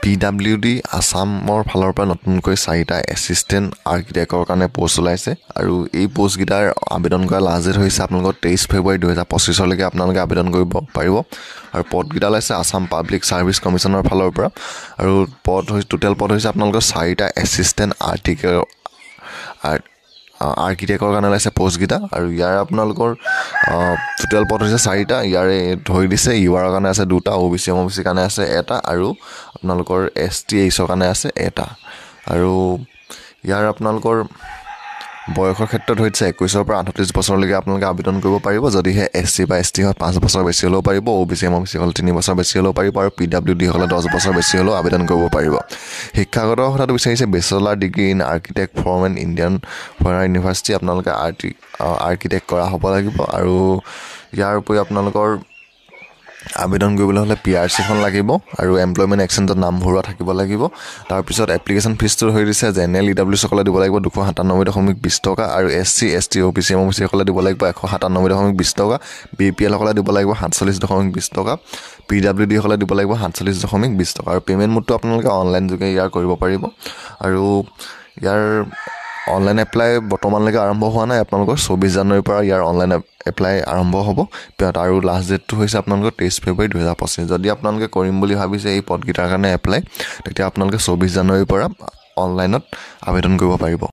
PWD আসামৰ ফালৰ পৰা নতুনকৈ 4টা এছিষ্টেণ্ট আৰ্কিটেক্টৰ কাৰণে পোষ্ট ওলাইছে আৰু এই পোষ্টকেইটাৰ আবেদন কৰা লাষ্ট ডেট হৈছে আপোনালোকৰ 23 ফেব্ৰুৱাৰী 2025 লৈকে আপোনালোকে আবেদন কৰিব পাৰিব আৰু পদকেইটা ওলাইছে আসাম পাব্লিক সাৰ্ভিস কমিশনৰ ফালৰ পৰা আৰু টোটেল পদ হৈছে আপোনালোকৰ 4টা এছিষ্টেণ্ট আৰ্কিটেক্টৰ কাৰণে ওলাইছে পোষ্টকেইটা আৰু ইয়াৰ আপোনালোকৰ টোটেল পদ হৈছে 4টা ইয়াৰে ধৰি দিছে ইউআৰৰ কাৰণে আছে 2টা OBC কাৰণে আছে 1টা আৰু আপোনালোকৰ STHৰ কাৰণে আছে 1টা আৰু ইয়াৰ আপোনালোকৰ বয়সৰ ক্ষেত্ৰত হৈছে 21 পৰা 38 বছৰলৈকে আপোনালোকে আবেদন কৰিব পাৰিব যদিহে SC বা ST হয় 5 বছৰ বেছি হ'লেও পাৰিব OBC হল 3 বছৰ বেছি হ'লেও পাৰিব আৰু PWD হলে 10 বছৰ বেছি হ'লেও আবেদন কৰিব পাৰিব শিক্ষাগত কথাটো বিচাৰিছে bachelor degree in architect from N Indian foreign university আপোনালোকে আৰ্কিটেক্ট কৰা হ'ব লাগিব আৰু ইয়াৰ উপৰি আপোনালোকৰ আবেদন কৰিবলৈ হলে PRC খন লাগিব আৰু এমপ্লয়মেন্ট এক্সচেঞ্জত নাম ভৰোৱা থাকিব লাগিব তাৰ পিছত এপ্লিকেশন ফিছটো হৈ দিছে জেনেৰেল EWS সকলে দিব লাগিব 297.20 টকা আৰু SC ST OBC সকলে দিব লাগিব 197.20 টকা BPL সকলে দিব লাগিব 47.20 টকা PWD সকলে দিব লাগিব 47.20 টকা আৰু পেমেন্ট মোডটো আপোনালোকে অনলাইন যোগে ইয়াৰ কৰিব পাৰিব আৰু ইয়াৰ অনলাইন এপ্লাই বৰ্তমানলৈকে আৰম্ভ হোৱা নাই আপোনালোকৰ 24 জানুৱাৰীৰ পৰা ইয়াৰ অনলাইন এপ্লাই আৰম্ভ হ'ব আৰু লাষ্ট ডেটটো হৈছে আপোনালোকৰ 23 ফেব্ৰুৱাৰী 2025 যদি আপোনালোকে কৰিম বুলি ভাবিছে এই পদকেইটাৰ কাৰণে এপ্লাই তেতিয়া আপোনালোকে 24 জানুৱাৰীৰ পৰা অনলাইনত আবেদন কৰিব পাৰিব